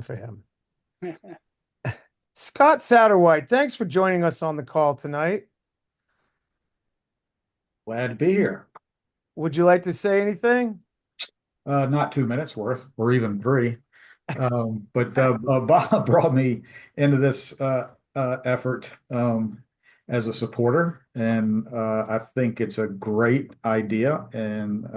for him. Scott Satterwhite, thanks for joining us on the call tonight. Glad to be here. Would you like to say anything? Not 2 minutes worth, or even three. But Bob brought me into this effort as a supporter, and I think it's a great idea, and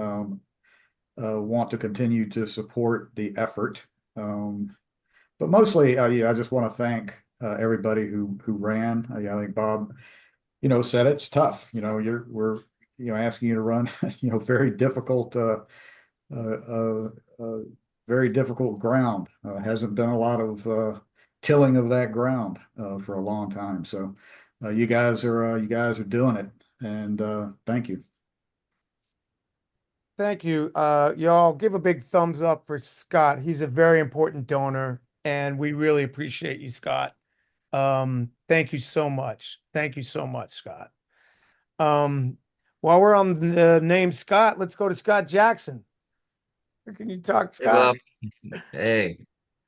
want to continue to support the effort. But mostly, yeah, I just want to thank everybody who ran. I think Bob, said it's tough. We're asking you to run, very difficult. Uh, uh, uh, very difficult ground. Hasn't been a lot of tilling of that ground for a long time. So you guys are doing it, and thank you. Thank you. Y'all give a big thumbs up for Scott. He's a very important donor, and we really appreciate you, Scott. Thank you so much. Thank you so much, Scott. While we're on the name Scott, let's go to Scott Jackson. Can you talk, Hey, Scott? Bob. Hey.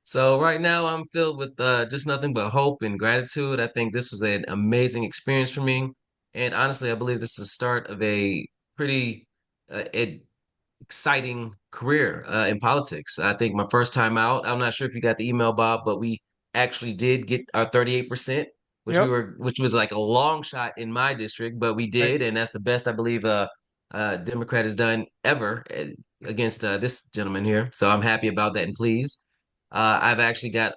So right now I'm filled with just nothing but hope and gratitude. I think this was an amazing experience for me. And honestly, I believe this is the start of a pretty exciting career in politics. I think my first time out, I'm not sure if you got the email, Bob, but we actually did get our 38%, Yep. which was like a long shot in my district, but we Right. did, and that's the best I believe Democrat has done ever against this gentleman here. So I'm happy about that and pleased. I've actually got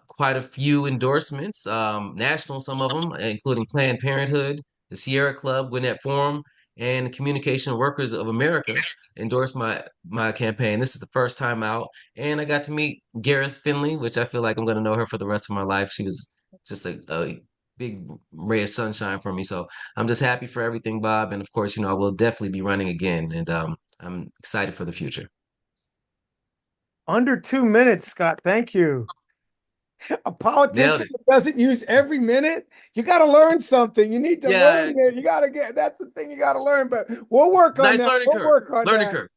quite a few endorsements, national, some of them, including Planned Parenthood, the Sierra Club, Gwinnett Forum, and the Communication Workers of America endorsed my campaign. This is the first time out, and I got to meet Gareth Finley, which I feel like I'm going to know her for the rest of my life. She was just a big ray of sunshine for me. So I'm just happy for everything, Bob. And of course, I will definitely be running again, and I'm excited for the future. Under 2 minutes, Scott. Thank you. A Nailed politician it. that doesn't use every minute, you got to learn something. You need to Yeah, learn it. You got to get that's the thing you got to learn. But we'll work on nice that. learning We'll curve. work on Learning that.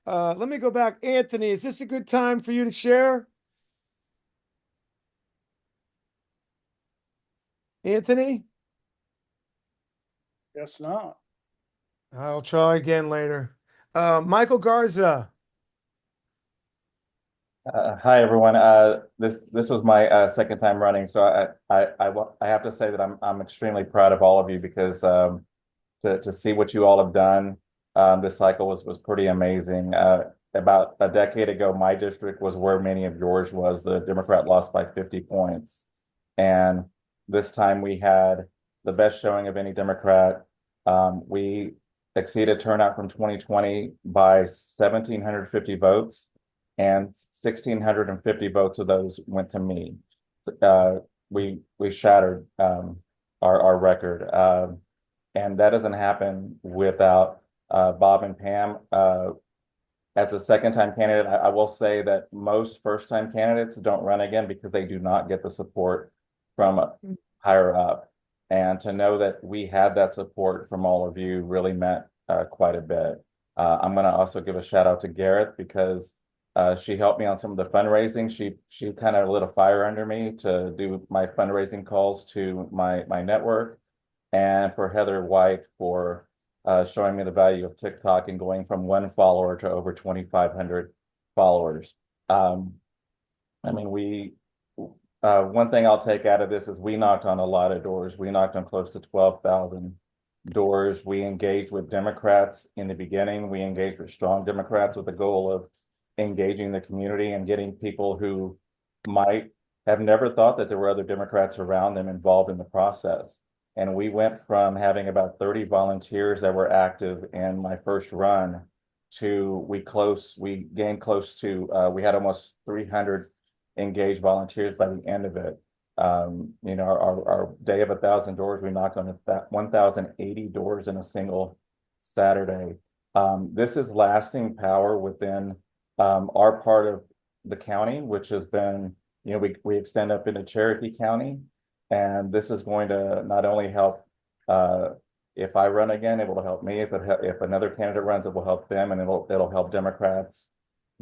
curve. Let me go back. Anthony, is this a good time for you to share? Anthony? Guess not. I'll try again later. Michael Garza. Hi everyone. This was my second time running, so I have to say that I'm extremely proud of all of you because to see what you all have done this cycle was pretty amazing. About a decade ago, my district was where many of yours was. The Democrat lost by 50 points, and this time we had the best showing of any Democrat. We exceeded turnout from 2020 by 1,750 votes and 1,650 votes of those went to me. Uh, we shattered our record, and that doesn't happen without Bob and Pam. As a second-time candidate, I will say that most first-time candidates don't run again because they do not get the support from higher up. And to know that we had that support from all of you really meant quite a bit. I'm going to also give a shout out to Gareth because she helped me on some of the fundraising. She kind of lit a fire under me to do my fundraising calls to my network, and for Heather White for showing me the value of TikTok and going from 1 follower to over 2,500 followers. Um, I mean, one thing I'll take out of this is we knocked on a lot of doors. We knocked on close to 12,000 doors. We engaged with Democrats in the beginning. We engaged with strong Democrats with the goal of engaging the community and getting people who might have never thought that there were other Democrats around them involved in the process. And we went from having about 30 volunteers that were active in my first run to we gained close to we had almost 300 engaged volunteers by the end of it. Our day of 1,000 doors, we knocked on 1,080 doors in a single Saturday. This is lasting power within our part of the county, which has been, we extend up into Cherokee County, and this is going to not only help if I run again, it will help me. If another candidate runs, it will help them, and it'll help Democrats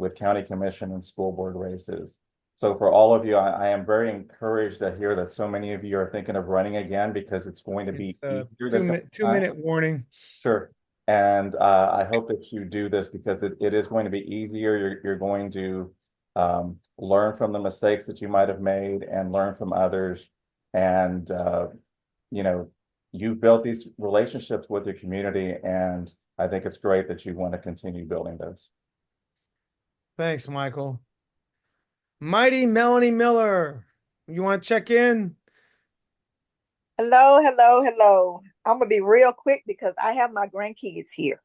with county commission and school board races. So for all of you, I am very encouraged to hear that so many of you are thinking of running again, because it's going to be It's a easier two this minute two time. minute warning. Sure. And I hope that you do this, because it is going to be easier. You're going to learn from the mistakes that you might have made and learn from others. And, you know, you've built these relationships with your community, and I think it's great that you want to continue building those. Thanks, Michael. Mighty Melanie Miller, you want to check in? Hello, hello, hello. I'm gonna be real quick because I have my grandkids here.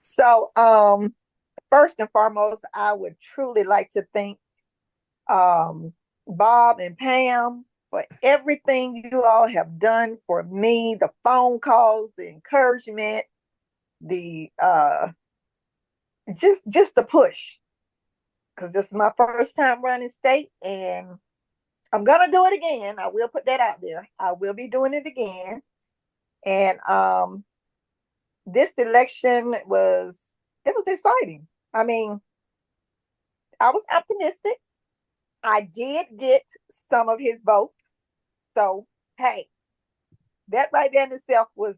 So, first and foremost, I would truly like to thank Bob and Pam for everything you all have done for me, the phone calls, the encouragement, the just the push. Because this is my first time running state, and I'm gonna do it again. I will put that out there. I will be doing it again. And this election was exciting. I mean, I was optimistic. I did get some of his vote. So hey, that right there in itself was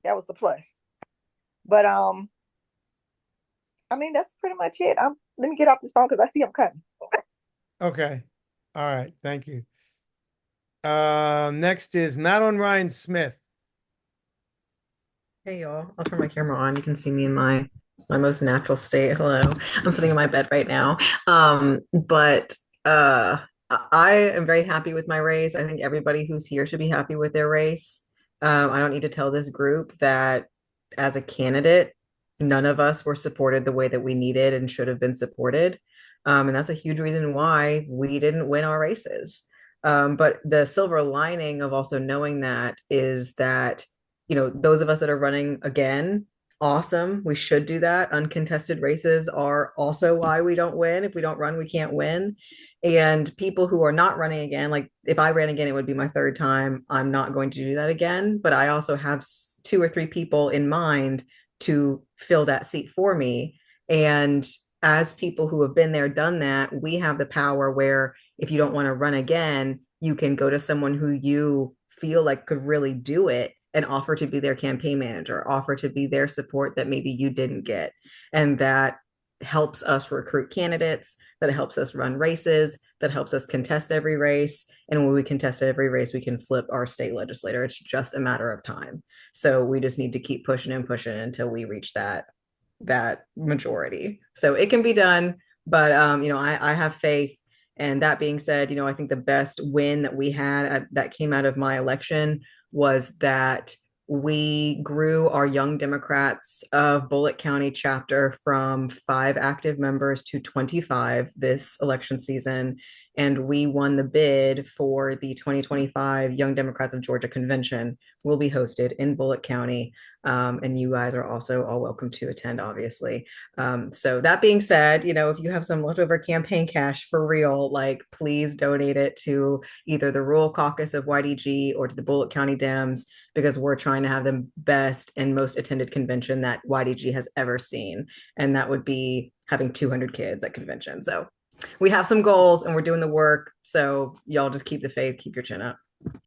a plus. But I mean, that's pretty much it. Let me get off this phone because I see I'm coming. Okay. All right. Thank you. Next is Madeline Ryan Smith. Hey y'all, I'll turn my camera on. You can see me in my most natural state. Hello. I'm sitting in my bed right now. But I am very happy with my race. I think everybody who's here should be happy with their race. I don't need to tell this group that as a candidate, none of us were supported the way that we needed and should have been supported. And that's a huge reason why we didn't win our races. But the silver lining of also knowing that is that those of us that are running again, awesome. We should do that. Uncontested races are also why we don't win. If we don't run, we can't win. And people who are not running again, like if I ran again, it would be my third time. I'm not going to do that again. But I also have two or three people in mind to fill that seat for me. And as people who have been there, done that, we have the power where if you don't want to run again, you can go to someone who you feel like could really do it and offer to be their campaign manager, offer to be their support that maybe you didn't get. And that helps us recruit candidates, that helps us run races, that helps us contest every race. And when we contest every race, we can flip our state legislator. It's just a matter of time. So we just need to keep pushing and pushing until we reach that majority. So it can be done, but I have faith. And that being said, I think the best win that we had that came out of my election was that we grew our Young Democrats of Bullitt County chapter from 5 active members to 25 this election season. And we won the bid for the 2025 Young Democrats of Georgia Convention. Will be hosted in Bullitt County. And you guys are also all welcome to attend, obviously. So that being said, if you have some leftover campaign cash for real, like please donate it to either the Rural Caucus of YDG or to the Bullitt County Dems, because we're trying to have the best and most attended convention that YDG has ever seen. And that would be having 200 kids at convention. So we have some goals and we're doing the work. So y'all just keep the faith, keep your chin up.